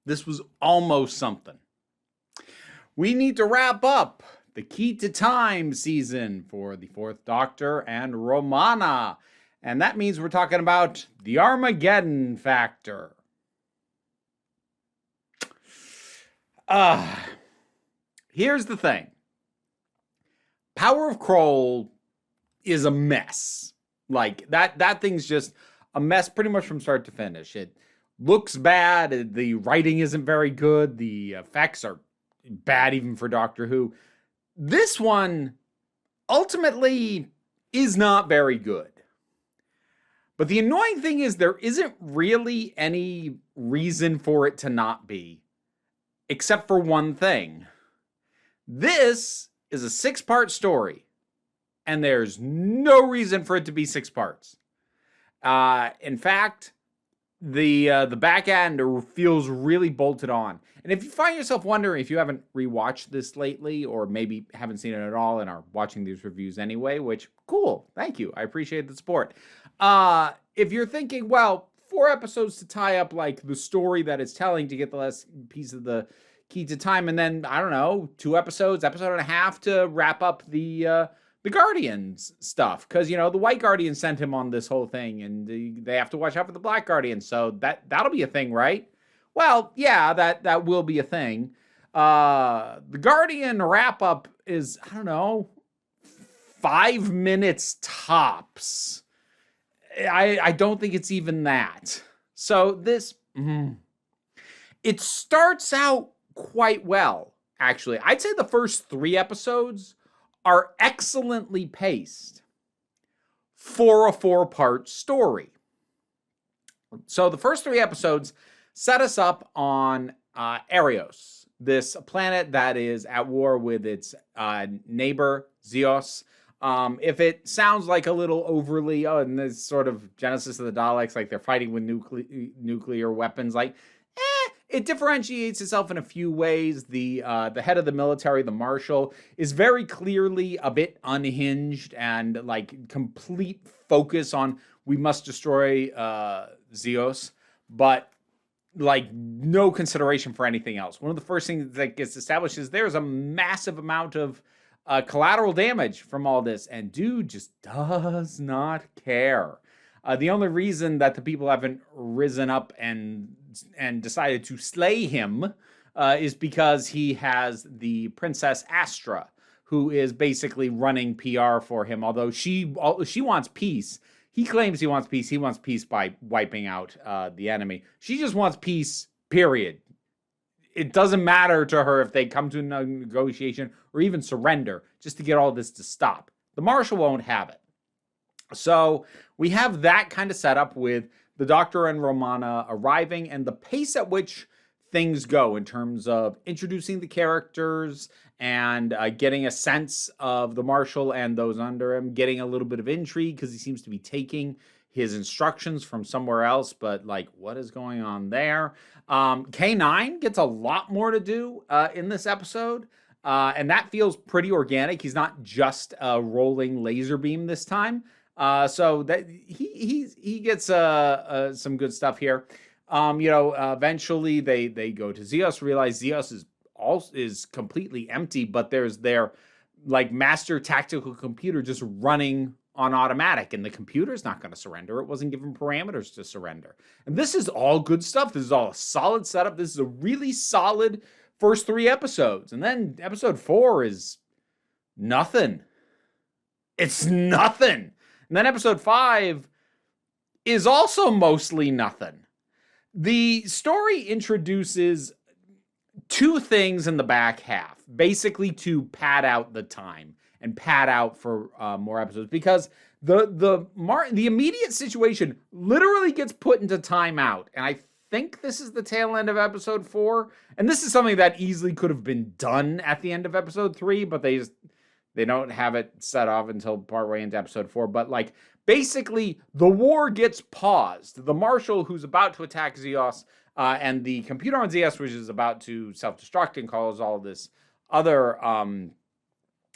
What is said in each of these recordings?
This was almost something. We need to wrap up the Key to Time season for the Fourth Doctor and Romana. And that means we're talking about the Armageddon factor. Here's the thing. Power of Kroll is a mess. Like, that thing's just a mess pretty much from start to finish. It looks bad. The writing isn't very good. The effects are bad even for Doctor Who. This one ultimately is not very good. But the annoying thing is there isn't really any reason for it to not be, except for one thing. This is a 6-part story, and there's no reason for it to be 6 parts. In fact, the back end feels really bolted on. And if you find yourself wondering if you haven't rewatched this lately, or maybe haven't seen it at all and are watching these reviews anyway, which, cool, thank you, I appreciate the support. If you're thinking, well, 4 episodes to tie up like the story that it's telling to get the last piece of the Key to Time, and then, I don't know, 2 episodes, episode and a half to wrap up the Guardians stuff, because, you know, the White Guardian sent him on this whole thing, and they have to watch out for the Black Guardian, so that'll be a thing, right? Well, yeah, that will be a thing. The Guardian wrap-up is, I don't know, 5 minutes tops. I don't think it's even that. So this, it starts out quite well, actually. I'd say the first 3 episodes are excellently paced for a 4-part story. So the first 3 episodes set us up on Arios, this planet that is at war with its neighbor, Zeos. If it sounds like a little overly, and this sort of Genesis of the Daleks, like they're fighting with nuclear weapons, like, it differentiates itself in a few ways. The head of the military, the Marshal, is very clearly a bit unhinged and like complete focus on we must destroy Zeos, but like no consideration for anything else. One of the first things that gets established is there's a massive amount of collateral damage from all this, and dude just does not care. The only reason that the people haven't risen up and decided to slay him is because he has the Princess Astra, who is basically running PR for him. Although she wants peace. He claims he wants peace. He wants peace by wiping out the enemy. She just wants peace, period. It doesn't matter to her if they come to a negotiation or even surrender, just to get all this to stop. The Marshal won't have it. So we have that kind of setup with the Doctor and Romana arriving and the pace at which things go in terms of introducing the characters and getting a sense of the Marshal and those under him, getting a little bit of intrigue because he seems to be taking his instructions from somewhere else, but like, what is going on there? K9 gets a lot more to do in this episode, and that feels pretty organic. He's not just a rolling laser beam this time. So that he gets some good stuff here. Eventually they go to Zeos, realize Zeos is completely empty, but there's their like master tactical computer just running on automatic, and the computer's not going to surrender. It wasn't given parameters to surrender. And this is all good stuff. This is all a solid setup. This is a really solid first 3 episodes. And then episode 4 is nothing. It's nothing. And then episode 5 is also mostly nothing. The story introduces 2 things in the back half, basically to pad out the time and pad out for more episodes, because the immediate situation literally gets put into timeout. And I think this is the tail end of episode 4. And this is something that easily could have been done at the end of episode 3, but they don't have it set off until partway into episode 4. But like, basically, the war gets paused. The Marshal, who's about to attack Zeos, and the computer on Zeos, which is about to self-destruct and cause all this other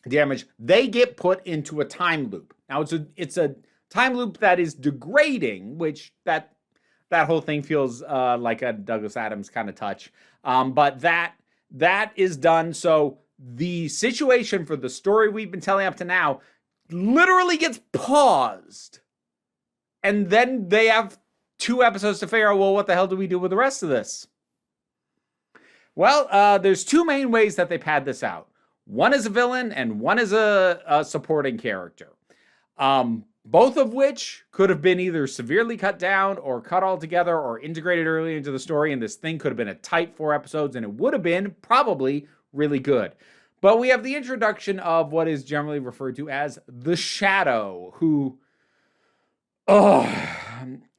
damage, they get put into a time loop. Now, it's a time loop that is degrading, which that that whole thing feels like a Douglas Adams kind of touch. But that is done. So the situation for the story we've been telling up to now literally gets paused. And then they have 2 episodes to figure out, well, what the hell do we do with the rest of this? Well, there's 2 main ways that they pad this out. One is a villain and one is a supporting character. Both of which could have been either severely cut down or cut altogether or integrated early into the story, and this thing could have been a tight 4 episodes, and it would have been probably really good. But we have the introduction of what is generally referred to as the Shadow, who,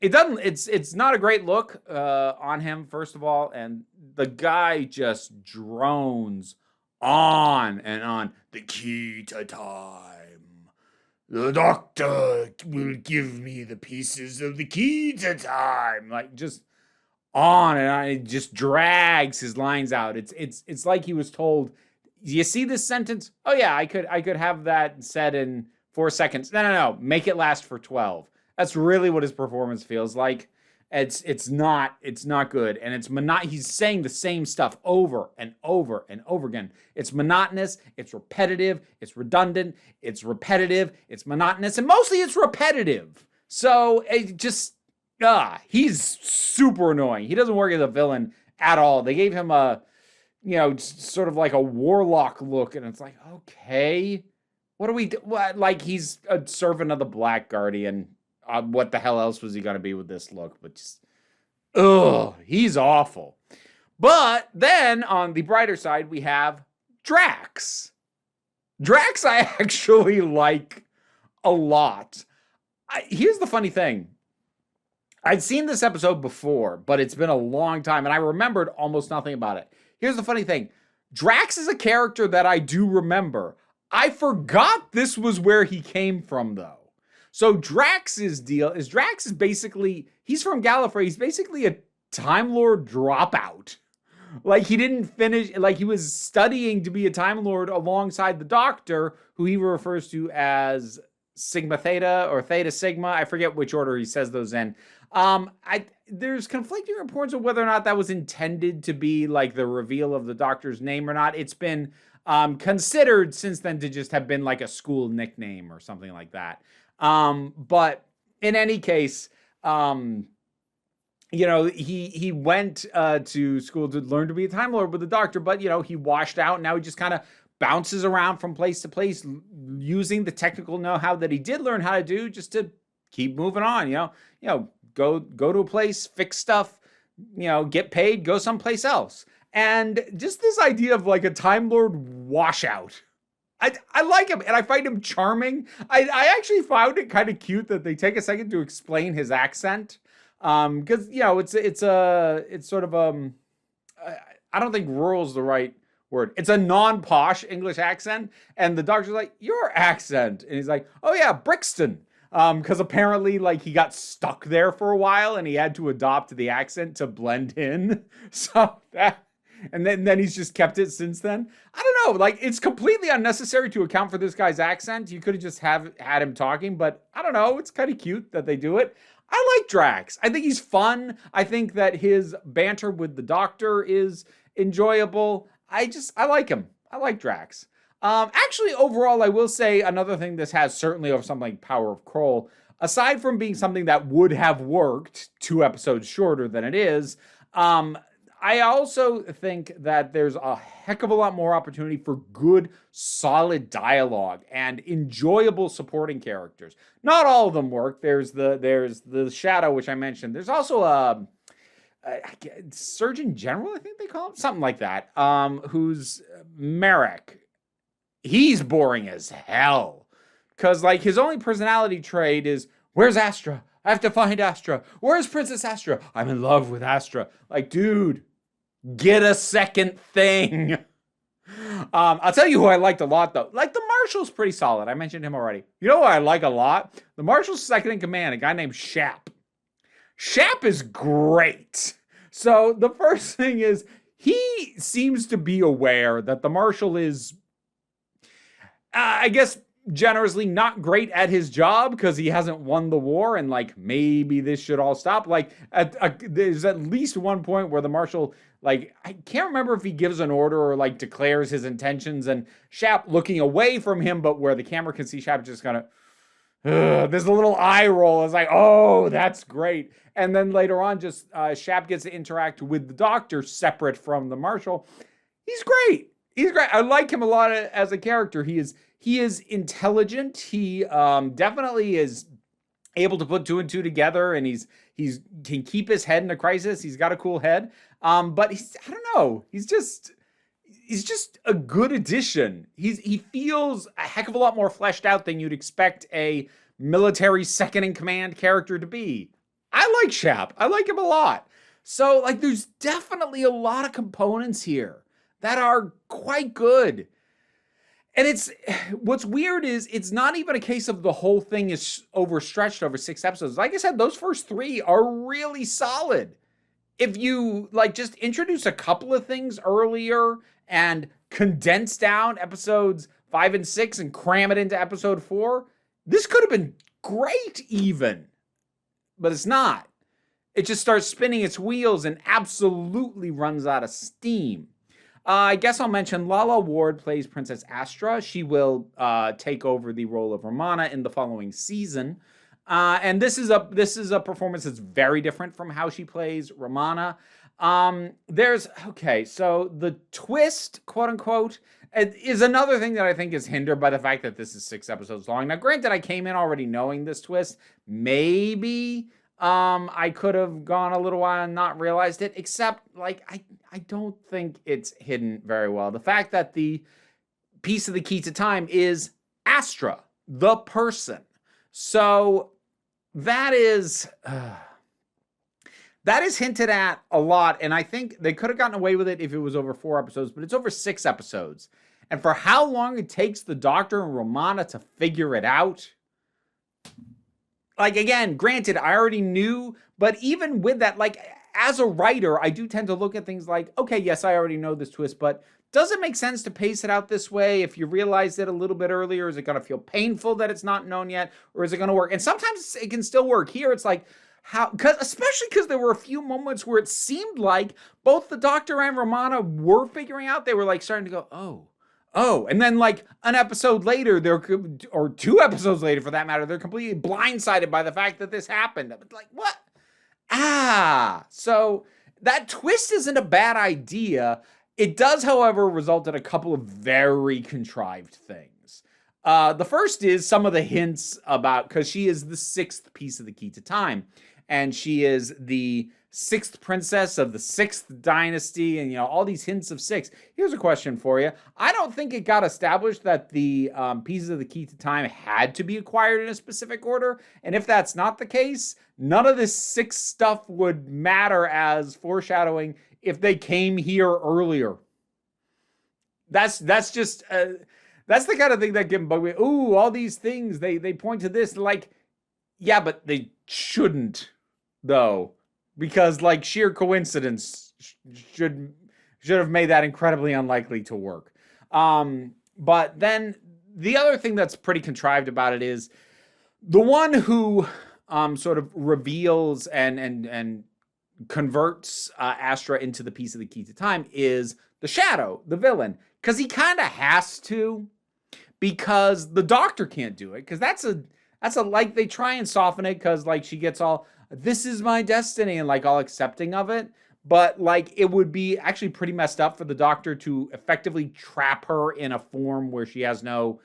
it's not a great look on him, first of all, and the guy just drones on and on. The key to time. The doctor will give me the pieces of the key to time. Like, just on and on. It just drags his lines out. It's like he was told, you see this sentence? Oh yeah, I could have that said in 4 seconds. No. Make it last for 12. That's really what his performance feels like. It's not good, and he's saying the same stuff over and over and over again. It's monotonous, it's repetitive, it's redundant, it's repetitive, it's monotonous, and mostly it's repetitive. So it just he's super annoying. He doesn't work as a villain at all. They gave him a sort of like a warlock look, and it's like, okay, what do we do? Like, he's a servant of the Black Guardian. What the hell else was he going to be with this look? But just, he's awful. But then on the brighter side, we have Drax. Drax I actually like a lot. Here's the funny thing. I'd seen this episode before, but it's been a long time, and I remembered almost nothing about it. Here's the funny thing. Drax is a character that I do remember. I forgot this was where he came from, though. So Drax's deal is basically, he's from Gallifrey. He's basically a Time Lord dropout. Like, he didn't finish, like, he was studying to be a Time Lord alongside the Doctor, who he refers to as Sigma Theta or Theta Sigma. I forget which order he says those in. There's conflicting reports of whether or not that was intended to be like the reveal of the Doctor's name or not. It's been considered since then to just have been like a school nickname or something like that. But in any case, he went to school to learn to be a Time Lord with the Doctor, but he washed out, and now he just kind of bounces around from place to place using the technical know-how that he did learn how to do just to keep moving on. Go to a place, fix stuff, get paid, go someplace else. And just this idea of like a Time Lord washout. I like him, and I find him charming. I actually found it kind of cute that they take a second to explain his accent. Because it's sort of I don't think rural is the right word. It's a non-posh English accent, and the Doctor's like, your accent, and he's like, oh yeah, Brixton. Because apparently, like, he got stuck there for a while, and he had to adopt the accent to blend in. So that. And then he's just kept it since then. I don't know. Like, it's completely unnecessary to account for this guy's accent. You could have just had him talking, but I don't know. It's kind of cute that they do it. I like Drax. I think he's fun. I think that his banter with the Doctor is enjoyable. I like him. I like Drax. Actually, overall, I will say another thing this has certainly over something like Power of Kroll, aside from being something that would have worked 2 episodes shorter than it is, I also think that there's a heck of a lot more opportunity for good, solid dialogue and enjoyable supporting characters. Not all of them work. There's the Shadow, which I mentioned. There's also a Surgeon General, I think they call him, something like that, who's Merrick. He's boring as hell. Because, like, his only personality trait is, where's Astra? I have to find Astra. Where's Princess Astra? I'm in love with Astra. Like, dude, get a second thing. I'll tell you who I liked a lot, though. Like, the Marshal's pretty solid. I mentioned him already. You know who I like a lot? The Marshal's second in command, a guy named Shap. Shap is great. So the first thing is, he seems to be aware that the Marshal is, I guess, generously not great at his job because he hasn't won the war, and like maybe this should all stop. Like there's at least one point where the marshal, like, I can't remember if he gives an order or like declares his intentions, and Shap looking away from him, but where the camera can see Shap just kind of there's a little eye roll. It's like, oh, that's great. And then later on, just Shap gets to interact with the doctor separate from the marshal. He's great. He's great. I like him a lot as a character. He is intelligent. He definitely is able to put two and two together, and he's can keep his head in a crisis. He's got a cool head. But I don't know. He's just a good addition. He feels a heck of a lot more fleshed out than you'd expect a military second in command character to be. I like Shap. I like him a lot. So like there's definitely a lot of components here that are quite good. And what's weird is it's not even a case of the whole thing is overstretched over 6 episodes. Like I said, those first 3 are really solid. If you like just introduce a couple of things earlier and condense down episodes 5 and 6 and cram it into episode 4, this could have been great even. But it's not. It just starts spinning its wheels and absolutely runs out of steam. I guess I'll mention Lala Ward plays Princess Astra. She will take over the role of Romana in the following season. And this is a performance that's very different from how she plays Romana. So the twist, quote unquote, is another thing that I think is hindered by the fact that this is 6 episodes long. Now, granted, I came in already knowing this twist. Maybe I could have gone a little while and not realized it, except like I don't think it's hidden very well. The fact that the piece of the key to time is Astra, the person. So that is hinted at a lot, and I think they could have gotten away with it if it was over 4 episodes, but it's over 6 episodes. And for how long it takes the Doctor and Romana to figure it out, like, again, granted, I already knew, but even with that, like, as a writer, I do tend to look at things like, okay, yes, I already know this twist, but does it make sense to pace it out this way? If you realize it a little bit earlier, is it going to feel painful that it's not known yet, or is it going to work? And sometimes it can still work. Here, it's like, especially because there were a few moments where it seemed like both the Doctor and Romana were figuring out, they were like starting to go, oh, and then like an episode later, or 2 episodes later for that matter, they're completely blindsided by the fact that this happened. I'm like, what? So that twist isn't a bad idea. It does, however, result in a couple of very contrived things. The first is some of the hints about, because she is the 6th piece of the key to time, and she is the 6th princess of the 6th dynasty, and all these hints of 6. Here's a question for you. I don't think it got established that the pieces of the key to time had to be acquired in a specific order, and if that's not the case, none of this 6 stuff would matter as foreshadowing if they came here earlier. That's just that's the kind of thing that can bug me. Ooh, all these things they point to this, like, yeah, but they shouldn't though, because like sheer coincidence should have made that incredibly unlikely to work. But then the other thing that's pretty contrived about it is the one who sort of reveals and converts Astra into the piece of the key to time is the Shadow, the villain, because he kind of has to, because the Doctor can't do it, because that's a like, they try and soften it because like she gets all, this is my destiny, and like all accepting of it, but like it would be actually pretty messed up for the Doctor to effectively trap her in a form where she has no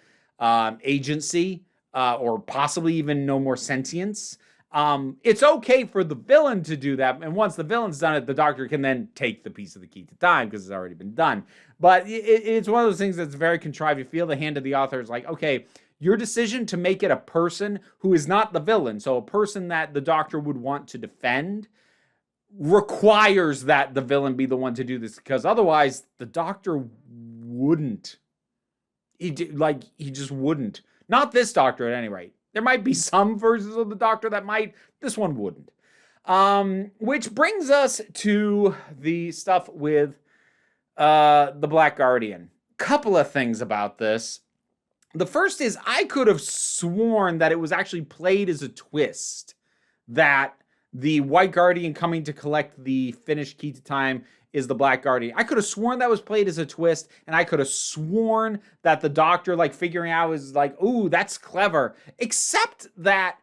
agency or possibly even no more sentience. It's okay for the villain to do that, and once the villain's done it, the Doctor can then take the piece of the key to time because it's already been done. But it's one of those things that's very contrived. You feel the hand of the author is like, okay, your decision to make it a person who is not the villain, so a person that the Doctor would want to defend, requires that the villain be the one to do this, because otherwise the Doctor wouldn't. He just wouldn't. Not this Doctor at any rate. There might be some versions of the Doctor that might. This one wouldn't. Which brings us to the stuff with the Black Guardian. Couple of things about this. The first is I could have sworn that it was actually played as a twist, that the White Guardian coming to collect the finished key to time is the Black Guardian. I could have sworn that was played as a twist, and I could have sworn that the Doctor, like, figuring out is like, ooh, that's clever. Except that,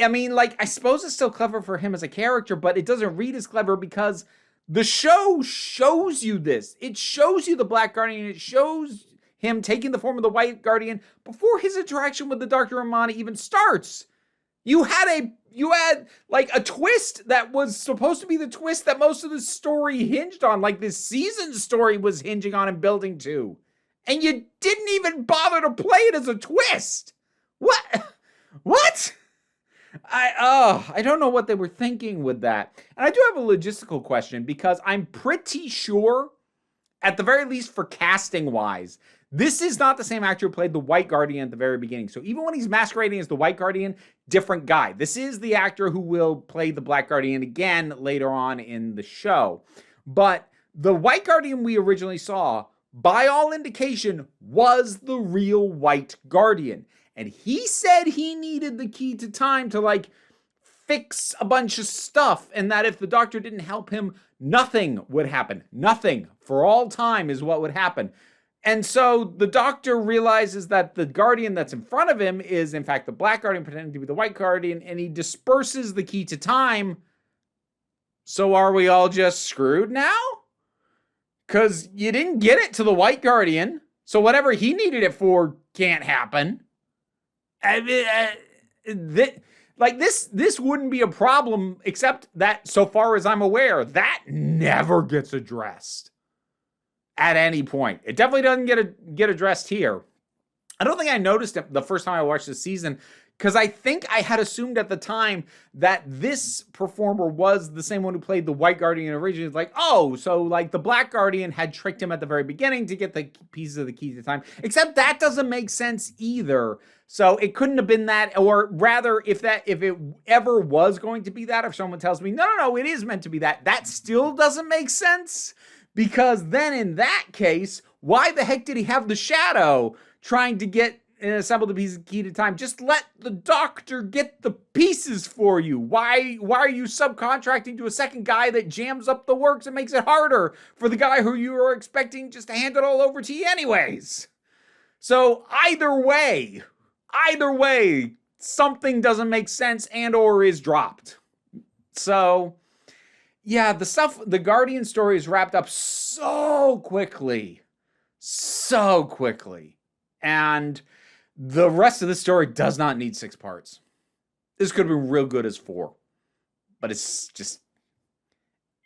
I mean, like, I suppose it's still clever for him as a character, but it doesn't read as clever because the show shows you this. It shows you the Black Guardian. It shows him taking the form of the White Guardian before his interaction with the Dr. Romana even starts. You had like a twist that was supposed to be the twist that most of the story hinged on, like this season's story was hinging on and building to. And you didn't even bother to play it as a twist. What? I don't know what they were thinking with that. And I do have a logistical question, because I'm pretty sure, at the very least for casting wise, this is not the same actor who played the White Guardian at the very beginning. So even when he's masquerading as the White Guardian, different guy. This is the actor who will play the Black Guardian again later on in the show. But the White Guardian we originally saw, by all indication, was the real White Guardian. And he said he needed the key to time to, like, fix a bunch of stuff, and that if the Doctor didn't help him, nothing would happen. Nothing for all time is what would happen. And so the Doctor realizes that the Guardian that's in front of him is, in fact, the Black Guardian pretending to be the White Guardian, and he disperses the key to time. So are we all just screwed now? Because you didn't get it to the White Guardian, so whatever he needed it for can't happen. I mean, this wouldn't be a problem, except that, so far as I'm aware, that never gets addressed at any point. It definitely doesn't get addressed here. I don't think I noticed it the first time I watched this season, because I think I had assumed at the time that this performer was the same one who played the White Guardian originally. It's like, oh, so like the Black Guardian had tricked him at the very beginning to get the pieces of the key to time. Except that doesn't make sense either. So it couldn't have been that, or rather, if it ever was going to be that, if someone tells me, no, it is meant to be that, that still doesn't make sense. Because then in that case, why the heck did he have the Shadow trying to get and assemble the pieces of key to time? Just let the Doctor get the pieces for you. Why are you subcontracting to a second guy that jams up the works and makes it harder for the guy who you were expecting just to hand it all over to you anyways? So either way, something doesn't make sense and or is dropped. So yeah, the Guardian story is wrapped up so quickly. And the rest of the story does not need 6 parts. This could have been real good as 4. But it's just,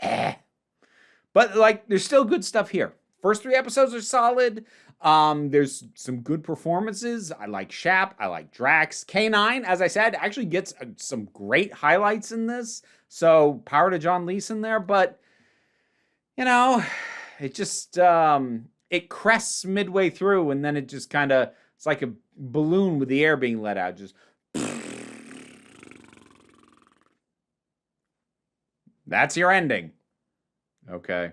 But, like, there's still good stuff here. First 3 episodes are solid. There's some good performances. I like Shap. I like Drax. K9, as I said, actually gets some great highlights in this. So power to John Leeson there. But, you know, it just, it crests midway through. And then it just kind of, it's like a balloon with the air being let out. Just, that's your ending. Okay.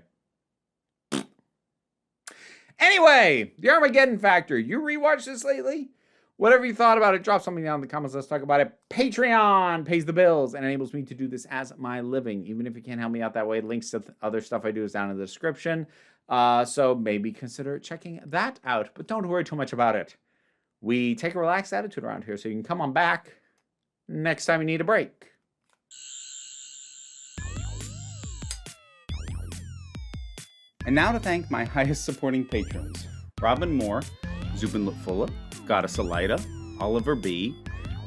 Anyway, the Armageddon Factor. You rewatched this lately? Whatever you thought about it, drop something down in the comments. Let's talk about it. Patreon pays the bills and enables me to do this as my living. Even if you can't help me out that way, links to other stuff I do is down in the description. So maybe consider checking that out. But don't worry too much about it. We take a relaxed attitude around here, so you can come on back next time you need a break. And now to thank my highest supporting patrons: Robin Moore, Zubin Lutfula, Goddess Elida, Oliver B.,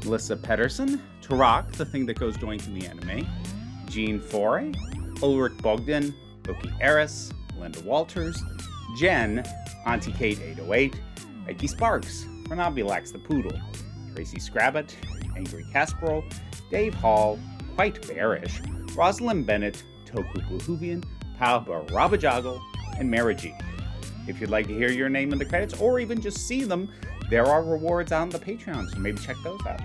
Melissa Pedersen, Tarak, the thing that goes doink in the anime, Jean Foray, Ulrich Bogdan, Loki Eris, Linda Walters, Jen, Auntie Kate 808, Becky Sparks, Renabulax the Poodle, Tracy Scrabbit, Angry Casperol, Dave Hall, Quite Bearish, Rosalind Bennett, Toku Bluhuvian, Palba Rabajoggle, and Mariji. If you'd like to hear your name in the credits, or even just see them, there are rewards on the Patreon, so maybe check those out.